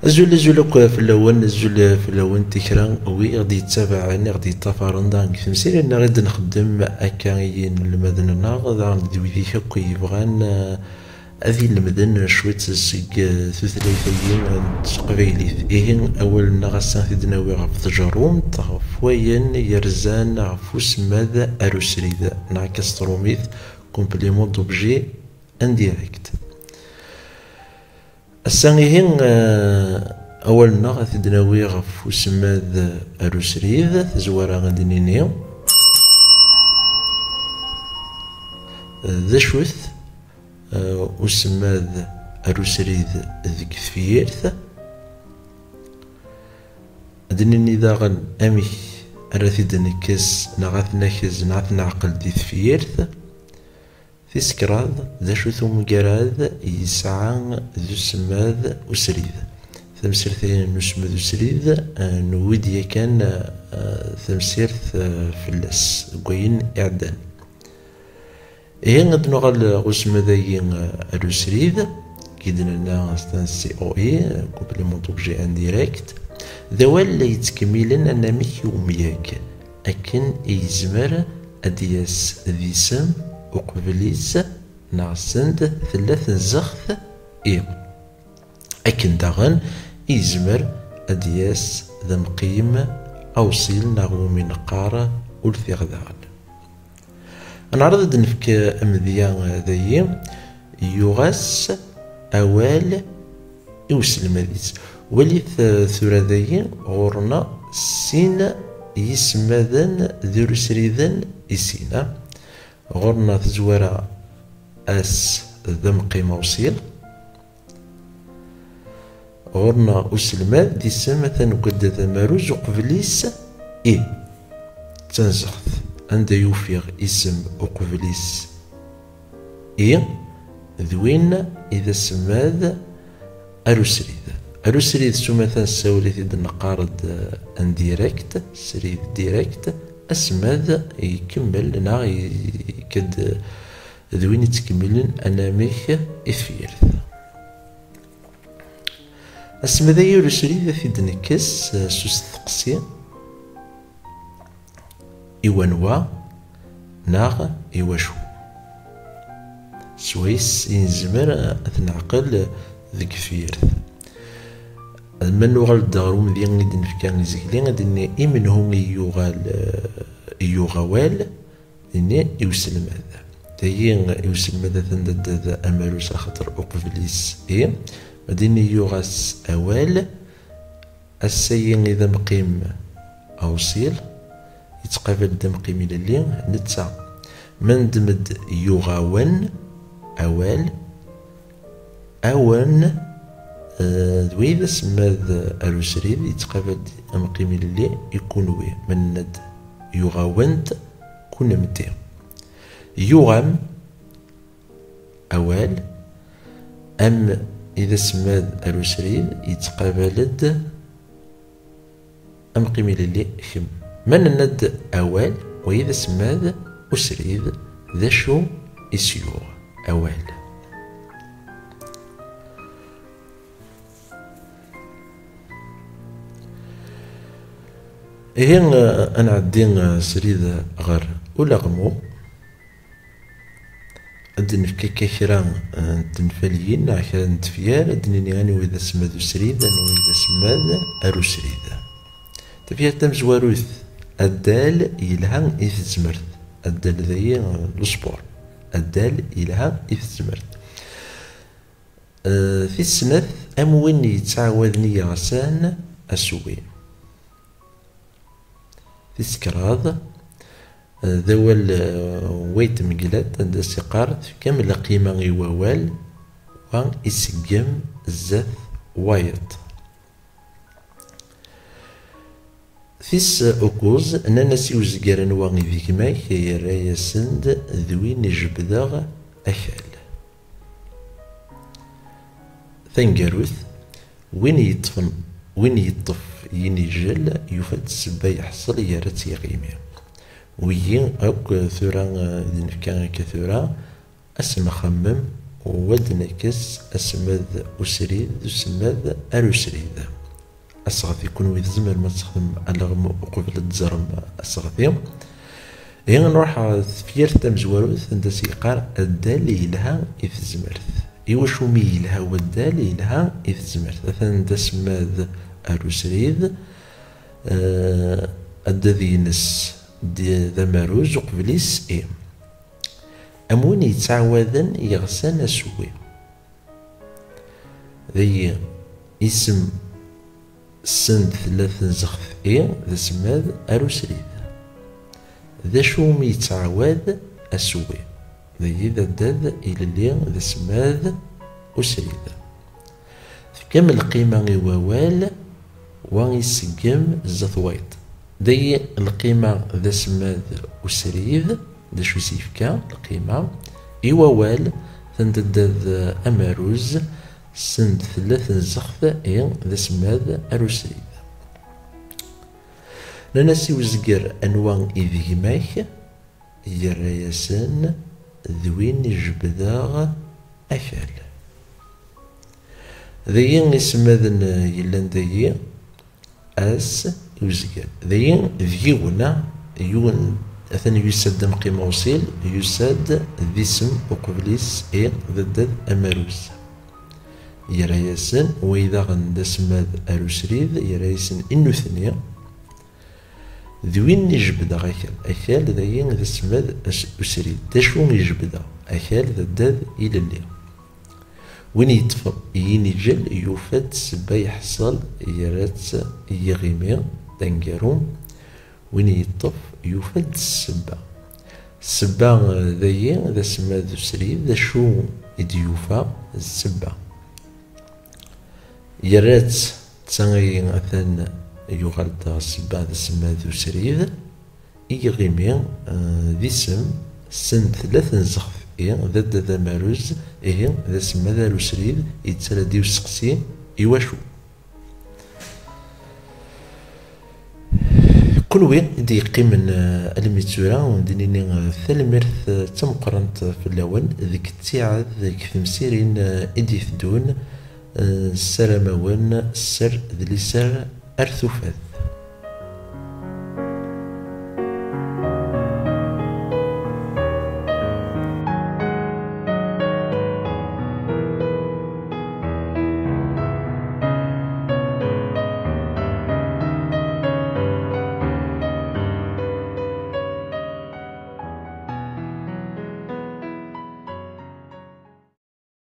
زول في اللون تكرا وي غادي يتابعني غادي يتفارن دانك تمثيل انا غادي نخدم اكاين المدن ناغ دويدي كو يبغان هذه المدن شويه سيك ثلاثيين تقبيليت اين اول نغسان في دناوي غف تجروم طفوين يرزان غفوس ماذا اروسريد ناكستروميث كومبليمون دوبجي انديريكت السانغيهين أولنا غادي دناوي غف وسماد أروسريد تزوارا غادي نينيو ذا شوث وسماد أروسريد ذيك ثفيرث دنيني داغن أمي أراثي دنكس نغاث ناكز نعث نعقل دي ثفيرث في سكراض ذا شوثو مقراض يسعى ذو سماذ وسريد ثمسيرثين نسمذ وسريد نويديا كان ثمسيرث فلس قوين إعدان إيه غد نغال غسم ذاين الوسريد كيدنا ستانسي أو إي كومبليمون دوبجي انديريكت ذوال يتكملن أنا ميك يومياك أكن يزمر أدياس ذي سم وقبليس نعسند ثلاث زخث إيه أكن داغن يزمر أدياس ذا مقيم أوصيل نغو من قارة ولثيغ داغن نعرض نفك أمذيان ذي يغس أوال يوسل مديس وليث ثورة ذي غورنا سين يسمذن ذو سريذن يسينا غورنا تزوارا أس ذمقي موصيل غورنا أسلمات دي سمة وقد ثماروز وقبليس إيه تنزخث عند يوفيغ اسم وقبليس إيه ذوين إذا سماد أروسريد سمثا سولي ذي النقارد انديريكت سريد ديريكت اسماد يكمل نا يكد ذوين يتكملن اناميك اثفيرث اسماد يورسريد في دنكس سوس ثقسي إيوانوا ناغ إيواشو سويس ينزمر أثنعقل ذيك فيرث من نغال داروم ديان غدي نفكان زيكلين غدي إمنهم يوغوال إني يوسلم هذا تاين يوسلم هذا ثندد أمالوس خاطر أقفليس إيه غدي يوغاس أوال السيين إذا مقيم أوصيل يتقابل دم قيمي للي نتسع من دمد يغاون أوال أوان ذويذا سماذ أروسريد يتقابل دم قيمي للي يكونوا من ند يغاونت كون متي يغام أوال أم إذا سماذ أروسريد يتقابل أم قيمي للي خم من الند أوال وإذا سماد أسريد ذا شو إسيوغ أوال إهين أنا عدين سريد غر ولغمو أدن في كيكران تنفليين عشان تفيار أدنيني غاني وإذا سماد أسريد وإذا سماد أروسريد تفيار تمزواروث الدال يلها إثزمرت الدال ذي الصبور الدال يلها إثزمرت في السنة أموين يتعاوذني غسان أسوي في سكراض ذوال ويت مقلات عند السقارة كامل قيمة غيوال وان إسقم الزث وايط فيس أوكوز ناناسي وزقار نواغي ذي كماك يرايا سند ذوين يجبداغ أكال ثنقاروث وين يطف ينجل يفد السبا يحصل يارات يغيمي ويين أوك ثورا دنفكا كثورا أسن خمم ودنكس أسمذ أسريد أسمذ أرسريد أصغث يكون ويد زمر ما تخدم على قبل التزرم أصغثي هي نروح ثفير تمزوروث عند سيقار الدالي لها إذ زمرث إيواش مي لها والدالي لها إذ زمرث مثلا تسمذ أرسريد الدذينس ذا ماروز وقبليس إيه أمون يتعوذن يغسان أسوي ذي اسم سند ثلاث زخف إيه ذا سماد أروسريد ذا شوم يتعوذ أسوي ذي ذا داد إلى اللي ذا سماد أسريد كم القيمة غيوال ويسقم الزثويت ذي القيمة ذا سماد أسريد دا شو سيفكا القيمة إيوال تندد أماروز سند ثلاث زخف إيه ذا سماد أروسريد ناناسي وزقر أنواع إذيماك يرايسان ذوين جبداغ أكال ذي اسمذن يلان ذي أس وزقر ذي ذيونا يون أثن يسد قيمة وصيل يسد ذي اسم وقبليس إيه ضد أماروز يرايسن وإذا غند اسماد أروسريد يرايسن إنو ثنية ذوين يجبدا أكال ذاين ذا اسماد أسريد تشون يجبدا أكال ضد إلى اللي وين يطفى ينجل يوفد سبا يحصل يرات يغيمي تنقارون وين يطف يوفد السبا ذاي ذا سماد سريد ذا شو يديوفا السبا يرات تسانغي أثن يغال السبا ذا سماد سريد يغيمي ذي سم سن ثلاث زخف ذا ماروز ذا سماد سريد يتسالى ديو سقسي يواشو كل دي قيمن الميتورا ونديني ثالمرث تمقرنت في اللون ذيك التيعة ذيك تمسيرين إدي ثدون السلامون السر ذلي سر أرثوفات